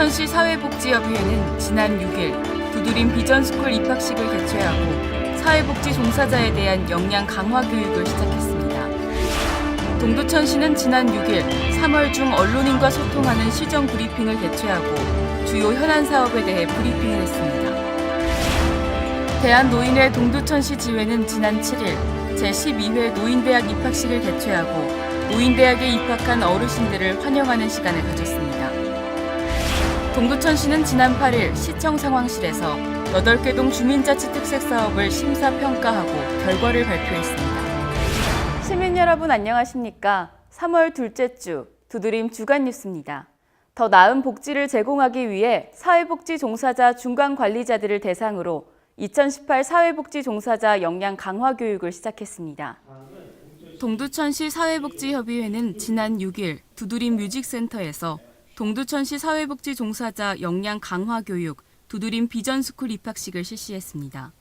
동두천시 사회복지협의회는 지난 6일 두드림 비전스쿨 입학식을 개최하고 사회복지 종사자에 대한 역량 강화 교육을 시작했습니다. 동두천시는 지난 6일 3월 중 언론인과 소통하는 시정 브리핑을 개최하고 주요 현안 사업에 대해 브리핑을 했습니다. 대한노인회 동두천시 지회는 지난 7일 제12회 노인대학 입학식을 개최하고 노인대학에 입학한 어르신들을 환영하는 시간을 가졌습니다. 동두천시는 지난 8일 시청 상황실에서 8개 동 주민자치특색 사업을 심사평가하고 결과를 발표했습니다. 시민 여러분 안녕하십니까? 3월 둘째 주 두드림 주간 뉴스입니다. 더 나은 복지를 제공하기 위해 사회복지 종사자 중간 관리자들을 대상으로 2018 사회복지 종사자 역량 강화 교육을 시작했습니다. 동두천시 사회복지협의회는 지난 6일 두드림 뮤직센터에서 동두천시 사회복지 종사자 역량 강화 교육 두드림 비전스쿨 입학식을 실시했습니다.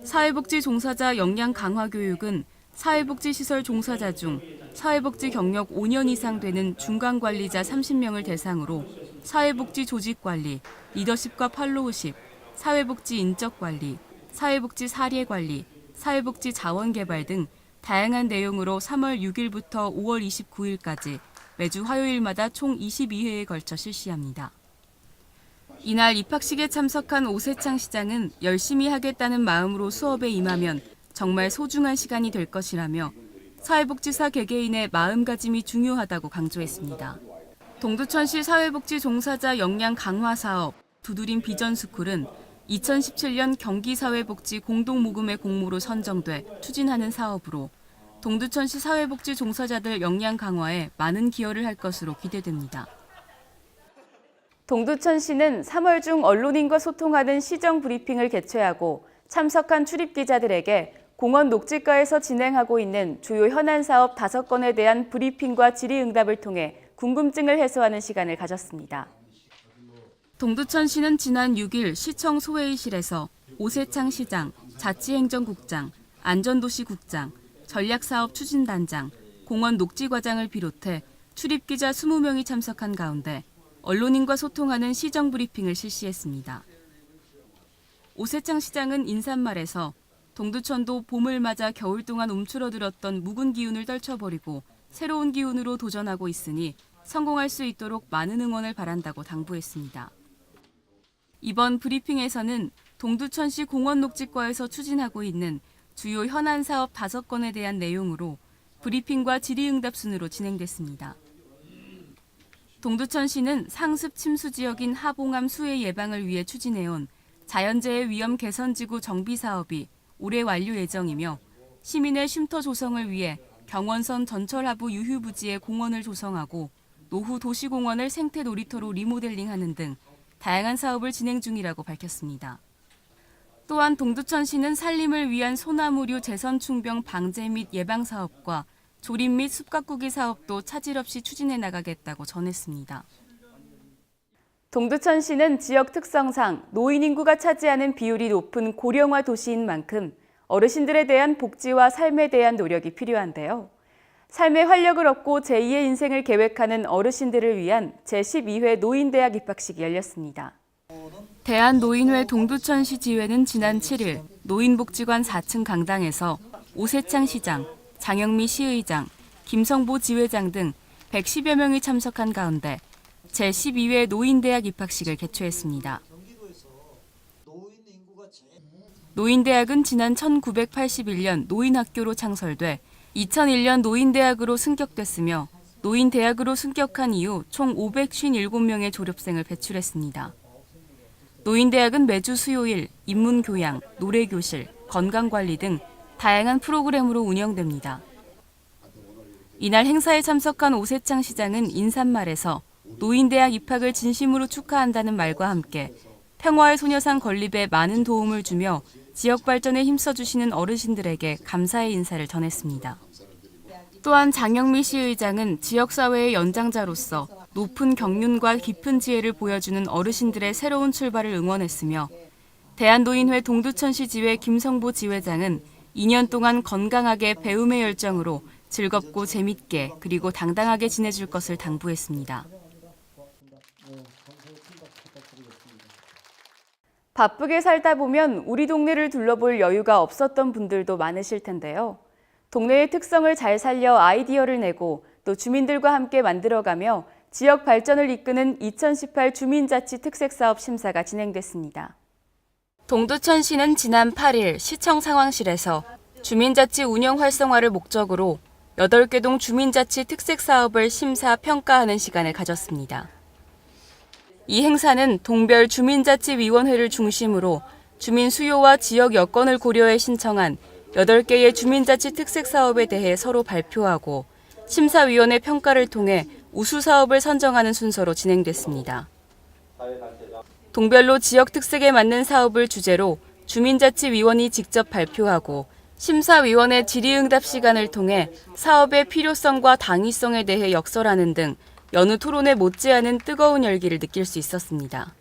사회복지 종사자 역량 강화 교육은 사회복지시설 종사자 중 사회복지 경력 5년 이상 되는 중간관리자 30명을 대상으로 사회복지 조직관리, 리더십과 팔로우십, 사회복지 인적관리, 사회복지 사례관리, 사회복지 자원개발 등 다양한 내용으로 3월 6일부터 5월 29일까지 매주 화요일마다 총 22회에 걸쳐 실시합니다. 이날 입학식에 참석한 오세창 시장은 열심히 하겠다는 마음으로 수업에 임하면 정말 소중한 시간이 될 것이라며 사회복지사 개개인의 마음가짐이 중요하다고 강조했습니다. 동두천시 사회복지 종사자 역량 강화 사업 두드림 비전스쿨은 2017년 경기사회복지 공동모금의 공모로 선정돼 추진하는 사업으로 동두천시 사회복지 종사자들 역량 강화에 많은 기여를 할 것으로 기대됩니다. 동두천시는 3월 중 언론인과 소통하는 시정 브리핑을 개최하고 참석한 출입기자들에게 공원 녹지가에서 진행하고 있는 주요 현안 사업 5건에 대한 브리핑과 질의응답을 통해 궁금증을 해소하는 시간을 가졌습니다. 동두천시는 지난 6일 시청 소회의실에서 오세창 시장, 자치행정국장, 안전도시국장, 전략사업추진단장, 공원 녹지과장을 비롯해 출입기자 20명이 참석한 가운데 언론인과 소통하는 시정 브리핑을 실시했습니다. 오세창 시장은 인사말에서 동두천도 봄을 맞아 겨울 동안 움츠러들었던 묵은 기운을 떨쳐버리고 새로운 기운으로 도전하고 있으니 성공할 수 있도록 많은 응원을 바란다고 당부했습니다. 이번 브리핑에서는 동두천시 공원녹지과에서 추진하고 있는 주요 현안 사업 5건에 대한 내용으로 브리핑과 질의응답 순으로 진행됐습니다. 동두천시는 상습 침수 지역인 하봉암 수해 예방을 위해 추진해온 자연재해 위험 개선지구 정비 사업이 올해 완료 예정이며 시민의 쉼터 조성을 위해 경원선 전철하부 유휴부지에 공원을 조성하고 노후 도시공원을 생태 놀이터로 리모델링하는 등 다양한 사업을 진행 중이라고 밝혔습니다. 또한 동두천시는 산림을 위한 소나무류 재선충병 방제 및 예방 사업과 조림 및 숲가꾸기 사업도 차질 없이 추진해 나가겠다고 전했습니다. 동두천시는 지역 특성상 노인 인구가 차지하는 비율이 높은 고령화 도시인 만큼 어르신들에 대한 복지와 삶에 대한 노력이 필요한데요. 삶의 활력을 얻고 제2의 인생을 계획하는 어르신들을 위한 제12회 노인대학 입학식이 열렸습니다. 대한노인회 동두천시 지회는 지난 7일 노인복지관 4층 강당에서 오세창 시장, 장영미 시의장, 김성보 지회장 등 110여 명이 참석한 가운데 제12회 노인대학 입학식을 개최했습니다. 노인대학은 지난 1981년 노인학교로 창설돼 2001년 노인대학으로 승격됐으며 노인대학으로 승격한 이후 총 557명의 졸업생을 배출했습니다. 노인대학은 매주 수요일 인문교양, 노래교실, 건강관리 등 다양한 프로그램으로 운영됩니다. 이날 행사에 참석한 오세창 시장은 인사말에서 노인대학 입학을 진심으로 축하한다는 말과 함께 평화의 소녀상 건립에 많은 도움을 주며 지역 발전에 힘써주시는 어르신들에게 감사의 인사를 전했습니다. 또한 장영미 시의장은 지역사회의 연장자로서 높은 경륜과 깊은 지혜를 보여주는 어르신들의 새로운 출발을 응원했으며 대한노인회 동두천시 지회 김성보 지회장은 2년 동안 건강하게 배움의 열정으로 즐겁고 재밌게 그리고 당당하게 지내줄 것을 당부했습니다. 바쁘게 살다 보면 우리 동네를 둘러볼 여유가 없었던 분들도 많으실 텐데요. 동네의 특성을 잘 살려 아이디어를 내고 또 주민들과 함께 만들어가며 지역 발전을 이끄는 2018 주민자치 특색사업 심사가 진행됐습니다. 동두천시는 지난 8일 시청 상황실에서 주민자치 운영 활성화를 목적으로 8개 동 주민자치 특색사업을 심사, 평가하는 시간을 가졌습니다. 이 행사는 동별 주민자치위원회를 중심으로 주민 수요와 지역 여건을 고려해 신청한 8개의 주민자치 특색사업에 대해 서로 발표하고 심사위원회 평가를 통해 우수 사업을 선정하는 순서로 진행됐습니다. 동별로 지역 특색에 맞는 사업을 주제로 주민자치위원이 직접 발표하고 심사위원회 질의응답 시간을 통해 사업의 필요성과 당위성에 대해 역설하는 등 여느 토론에 못지않은 뜨거운 열기를 느낄 수 있었습니다.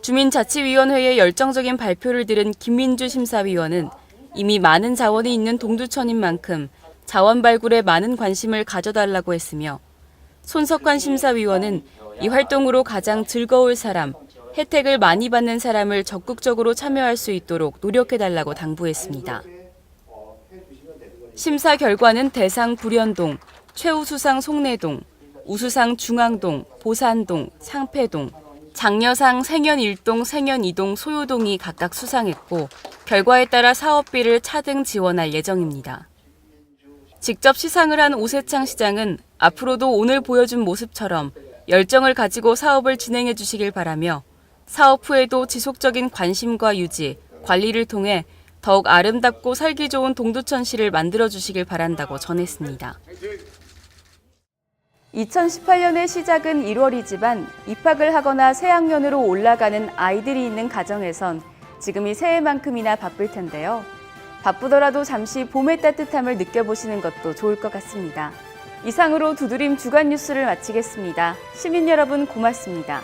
주민자치위원회의 열정적인 발표를 들은 김민주 심사위원은 이미 많은 자원이 있는 동두천인 만큼 자원 발굴에 많은 관심을 가져달라고 했으며 손석환 심사위원은 이 활동으로 가장 즐거울 사람, 혜택을 많이 받는 사람을 적극적으로 참여할 수 있도록 노력해달라고 당부했습니다. 심사 결과는 대상 불현동, 최우수상 송내동, 우수상 중앙동, 보산동, 상패동, 장려상 생현 1동, 생현 2동, 소요동이 각각 수상했고 결과에 따라 사업비를 차등 지원할 예정입니다. 직접 시상을 한 오세창 시장은 앞으로도 오늘 보여준 모습처럼 열정을 가지고 사업을 진행해 주시길 바라며 사업 후에도 지속적인 관심과 유지, 관리를 통해 더욱 아름답고 살기 좋은 동두천시를 만들어 주시길 바란다고 전했습니다. 2018년의 시작은 1월이지만 입학을 하거나 새학년으로 올라가는 아이들이 있는 가정에선 지금이 새해만큼이나 바쁠 텐데요. 바쁘더라도 잠시 봄의 따뜻함을 느껴보시는 것도 좋을 것 같습니다. 이상으로 두드림 주간 뉴스를 마치겠습니다. 시민 여러분 고맙습니다.